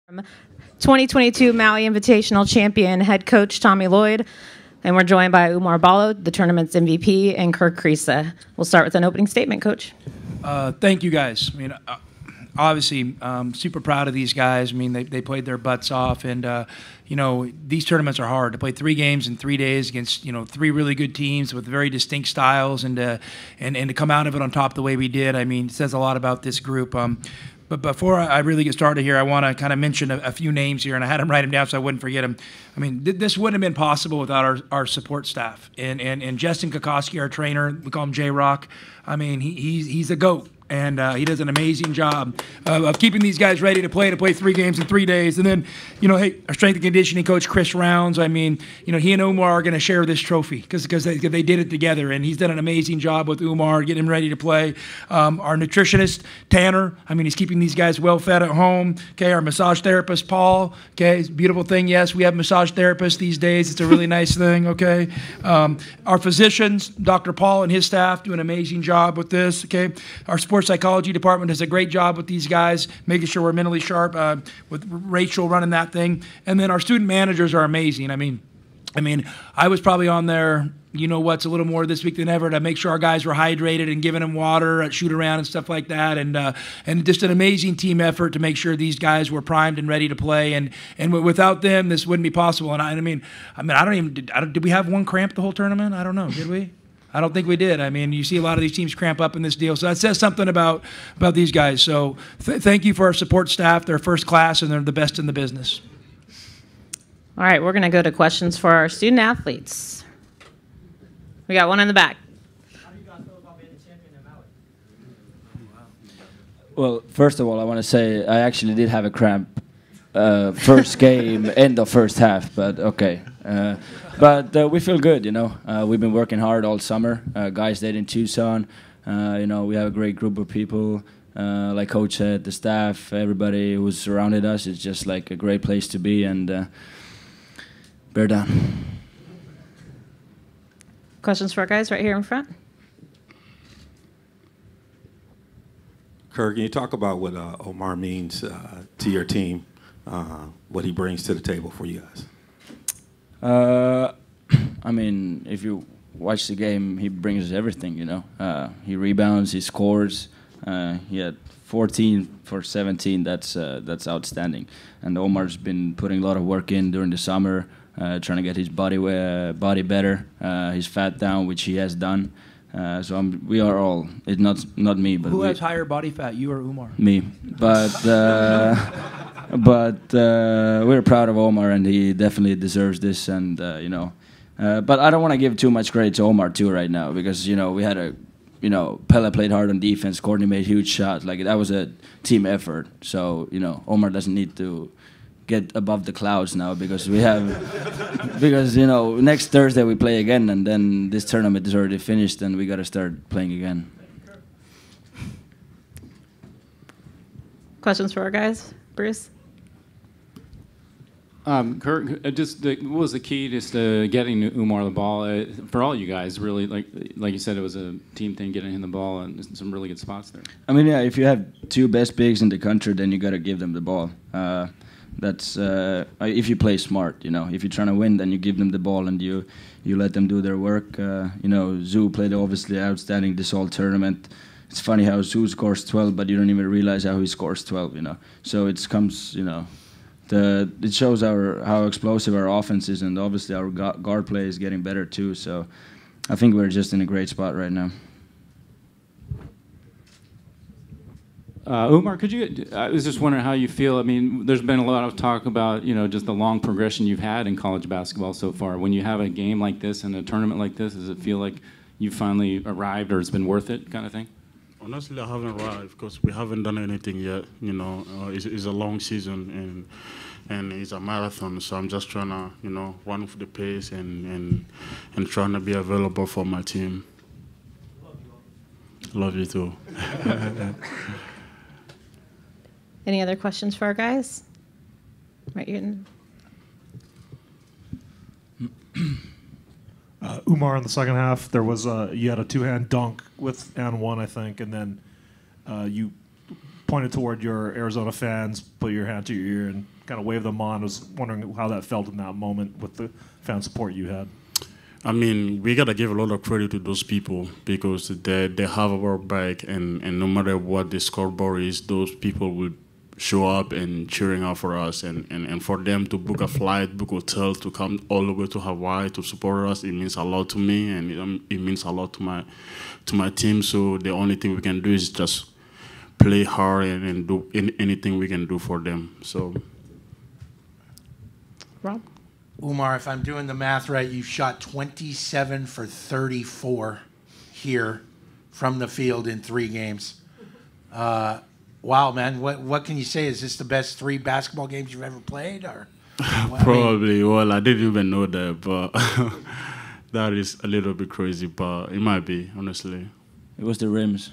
2022 Maui Invitational champion head coach Tommy Lloyd, and we're joined by Oumar Ballo, the tournament's MVP, and Kerr Kriisa. We'll start with an opening statement, Coach. Thank you, guys. I mean, obviously, super proud of these guys. I mean, they played their butts off, and these tournaments are hard. To play 3 games in 3 days against 3 really good teams with very distinct styles, and to come out of it on top the way we did, I mean, it says a lot about this group. But before I really get started here, I want to kind of mention a few names here, and I had them write them down so I wouldn't forget them. I mean, this wouldn't have been possible without our support staff. And Justin Kokoski, our trainer, we call him J-Rock. I mean, he's a GOAT. And he does an amazing job of keeping these guys ready to play 3 games in 3 days. And then, hey, our strength and conditioning coach, Chris Rounds, I mean, he and Oumar are going to share this trophy because they did it together. And he's done an amazing job with Oumar, getting him ready to play. Our nutritionist, Tanner, I mean, he's keeping these guys well fed at home. Okay, our massage therapist, Paul. Okay, beautiful thing. Yes, we have massage therapists these days. It's a really nice thing. Okay, our physicians, Dr. Paul and his staff, do an amazing job with this. Okay, our sports psychology department does a great job with these guys, making sure we're mentally sharp, with Rachel running that thing. And then our student managers are amazing. I mean, I was probably on there, a little more this week than ever to make sure our guys were hydrated and giving them water at shoot around and stuff like that. And just an amazing team effort to make sure these guys were primed and ready to play. And without them, this wouldn't be possible. And I don't did we have one cramp the whole tournament? I don't know. Did we? I don't think we did. I mean, you see a lot of these teams cramp up in this deal. So that says something about these guys. So thank you for our support staff. They're first class, and they're the best in the business. All right, we're going to go to questions for our student athletes. We got one in the back. How do you guys feel about being the champion in Maui? Well, first of all, I want to say I actually did have a cramp first game, end of first half, but okay. But we feel good, We've been working hard all summer. Guys stayed in Tucson. We have a great group of people. Like Coach said, the staff, everybody who surrounded us. It's just like a great place to be, and bear down. Questions for our guys right here in front? Kerr, can you talk about what Oumar means to your team, what he brings to the table for you guys? I mean, if you watch the game, he brings everything, He rebounds, he scores. He had 14 for 17. That's outstanding. And Oumar's been putting a lot of work in during the summer, trying to get his body better, his fat down, which he has done. So we are all. It's not me, but who has higher body fat, you or Oumar? Me, but we're proud of Oumar, and he definitely deserves this. And but I don't want to give too much credit to Oumar too right now, because we had Pelle played hard on defense, Courtney made huge shots. Like, that was a team effort. So Oumar doesn't need to get above the clouds now, because next Thursday we play again, and then this tournament is already finished, and we got to start playing again. Questions for our guys? Bruce? Kurt, what was the key to getting Oumar the ball for all you guys? Really, like you said, it was a team thing, getting him the ball, and some really good spots there. I mean, yeah, if you have 2 best bigs in the country, then you got to give them the ball. That's if you play smart, If you're trying to win, then you give them the ball and you let them do their work. Zoo played obviously outstanding this whole tournament. It's funny how Zoo scores 12, but you don't even realize how he scores 12. So it comes, it shows how explosive our offense is, and obviously our guard play is getting better too. So I think we're just in a great spot right now. Oumar, I was just wondering how you feel. I mean, there's been a lot of talk about, just the long progression you've had in college basketball so far. When you have a game like this and a tournament like this, does it feel like you finally arrived, or it's been worth it, kind of thing? Honestly, I haven't arrived because we haven't done anything yet. It's a long season and it's a marathon. So I'm just trying to, run with the pace and trying to be available for my team. Love you too. Any other questions for our guys? Right here. Oumar, in the second half, there was you had a 2-hand dunk with and one, I think, and then you pointed toward your Arizona fans, put your hand to your ear, and kind of wave them on. I was wondering how that felt in that moment with the fan support you had. I mean, we gotta give a lot of credit to those people because they have our back, and no matter what the scoreboard is, those people will show up and cheering out for us, and for them to book a flight, book hotel, to come all the way to Hawaii to support us, it means a lot to me, and it means a lot to my team. So the only thing we can do is just play hard and do anything we can do for them. So, Rob? Oumar, if I'm doing the math right, you shot 27 for 34 here from the field in 3 games. Wow, man, what can you say? Is this the best 3 basketball games you've ever played? Or probably. Well, I didn't even know that, but that is a little bit crazy, but it might be, honestly. It was the rims.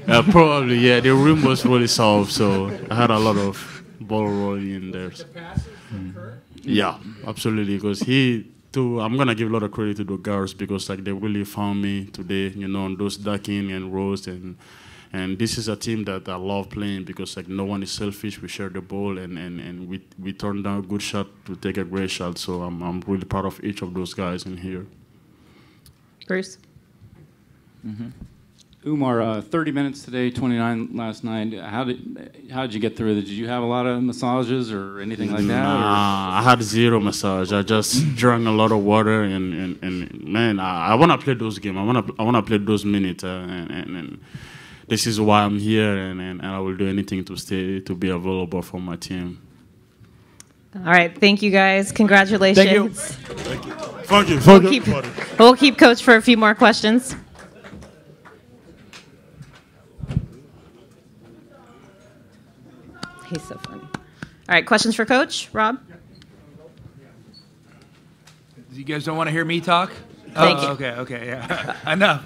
Probably, yeah. The rim was really soft, so I had a lot of ball rolling in there. The passes from Kerr? Yeah, absolutely. Because I'm gonna give a lot of credit to the guards because like they really found me today, on those ducking and rolls, and this is a team that I love playing because like no one is selfish. We share the ball and we turn down a good shot to take a great shot. So I'm really proud of each of those guys in here. Bruce? Mm-hmm. Oumar, 30 minutes today, 29 last night. How did you get through it? Did you have a lot of massages or anything like that? Nah, I had 0 massage. I just drank a lot of water and man, I want to play those games. I want to play those minutes and this is why I'm here and I will do anything to be available for my team. All right, thank you guys. Congratulations. Thank you. Thank you. We'll keep Coach for a few more questions. He's so funny. All right, questions for Coach? Rob? You guys don't want to hear me talk? Thank you. Okay, yeah. Enough.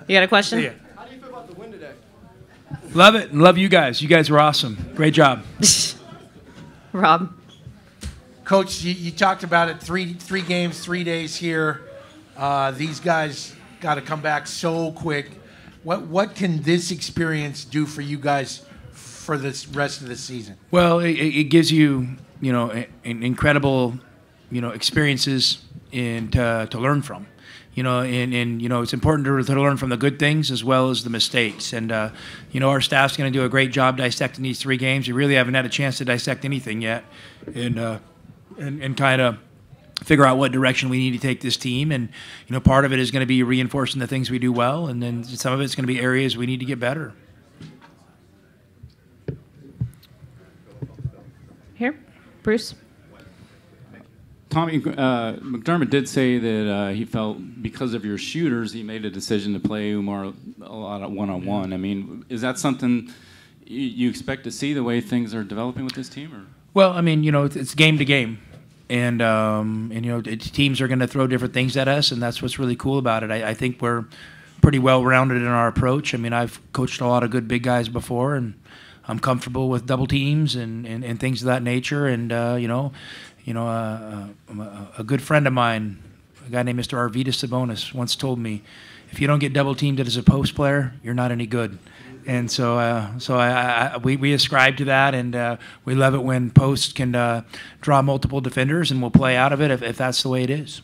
You got a question? Yeah. How do you feel about the win today? Love it and love you guys. You guys were awesome. Great job. Rob? Coach, you talked about it, three games, 3 days here. These guys got to come back so quick. What can this experience do for you guys for this rest of the season? Well, it gives you, an incredible, experiences to learn from. It's important to learn from the good things as well as the mistakes. And, our staff's going to do a great job dissecting these 3 games. We really haven't had a chance to dissect anything yet and kind of figure out what direction we need to take this team. And, part of it is going to be reinforcing the things we do well, and then some of it's going to be areas we need to get better. Here, Bruce? Tommy, McDermott did say that he felt because of your shooters, he made a decision to play Oumar a lot of one-on-one. Yeah. I mean, is that something you expect to see the way things are developing with this team? Or? Well, I mean, it's game to game. And teams are going to throw different things at us, and that's what's really cool about it. I think we're pretty well-rounded in our approach. I mean, I've coached a lot of good big guys before, and I'm comfortable with double teams and things of that nature. And, a good friend of mine, a guy named Mr. Arvydas Sabonis, once told me, if you don't get double teamed as a post player, you're not any good. And so we ascribe to that, and we love it when posts can draw multiple defenders, and we'll play out of it if that's the way it is.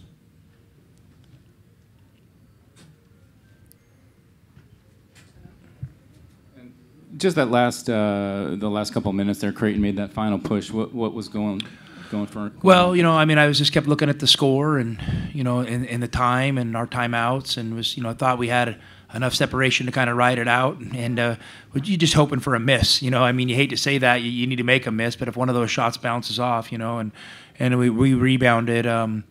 Just that the last couple of minutes there, Creighton made that final push. What was going for? Well, I was just kept looking at the score and in the time and our timeouts, and was thought we had enough separation to kind of ride it out, and you just hoping for a miss. You hate to say that you need to make a miss, but if one of those shots bounces off, and we rebounded. The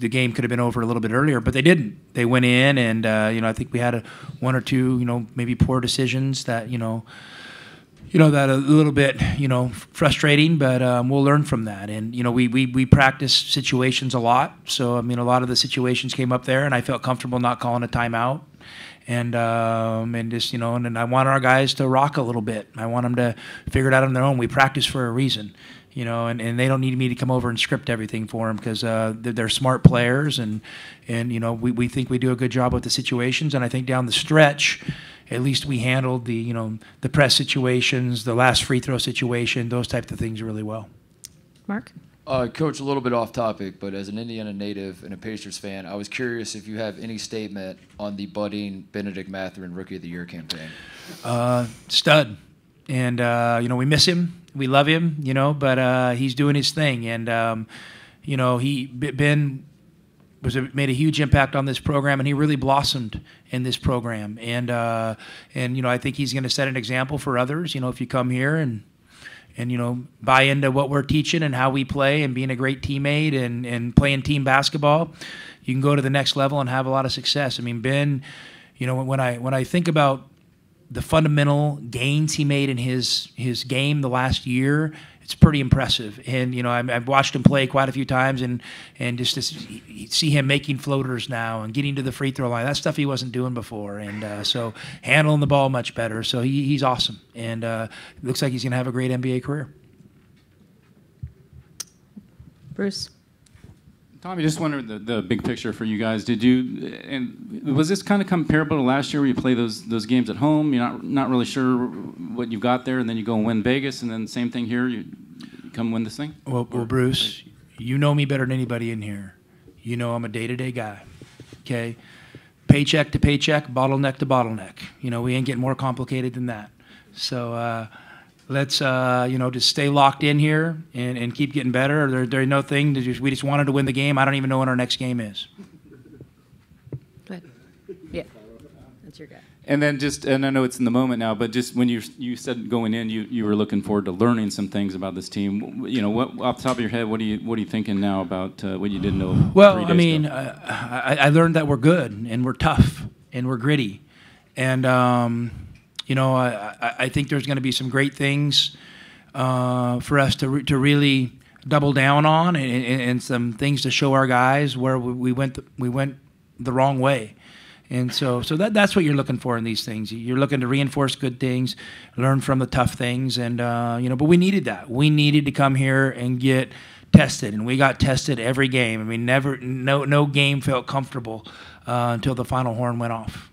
game could have been over a little bit earlier, but they didn't. They went in, and I think we had one or two, maybe poor decisions that that a little bit frustrating, but we'll learn from that. And we practice situations a lot, so a lot of the situations came up there, and I felt comfortable not calling a timeout. And just and I want our guys to rock a little bit. I want them to figure it out on their own. We practice for a reason. And they don't need me to come over and script everything for them because they're smart players, and we think we do a good job with the situations. And I think down the stretch, at least we handled the press situations, the last free throw situation, those types of things really well. Mark? Coach, a little bit off topic, but as an Indiana native and a Pacers fan, I was curious if you have any statement on the budding Benedict Mathurin Rookie of the Year campaign. Stud. And, we miss him. We love him, but he's doing his thing. And, Ben made a huge impact on this program, and he really blossomed in this program. And I think he's going to set an example for others, if you come here and buy into what we're teaching and how we play and being a great teammate and playing team basketball, you can go to the next level and have a lot of success. I mean, Ben, when I think about the fundamental gains he made in his game the last year, it's pretty impressive. And, I've watched him play quite a few times and just to see him making floaters now and getting to the free throw line. That's stuff he wasn't doing before. And so handling the ball much better. So he's awesome. And it looks like he's going to have a great NBA career. Bruce? Tommy, just wondered the big picture for you guys. Was this kind of comparable to last year where you play those games at home? You're not really sure what you've got there, and then you go and win Vegas, and then same thing here, you come win this thing? Well, Bruce, you know me better than anybody in here. You know I'm a day-to-day guy, okay? Paycheck to paycheck, bottleneck to bottleneck. We ain't getting more complicated than that. So let's, just stay locked in here and keep getting better. There's no thing. We just wanted to win the game. I don't even know when our next game is. Go ahead. Yeah, that's your guy. And then and I know it's in the moment now, but just when you said going in, you were looking forward to learning some things about this team. What off the top of your head, what are you thinking now about what you didn't know? Well, 3 days ago? I learned that we're good and we're tough and we're gritty, and I think there's going to be some great things for us to really double down on, and some things to show our guys where we went the wrong way. And so that's what you're looking for in these things. You're looking to reinforce good things, learn from the tough things, and but we needed that. We needed to come here and get tested, and we got tested every game. I mean, no game felt comfortable until the final horn went off.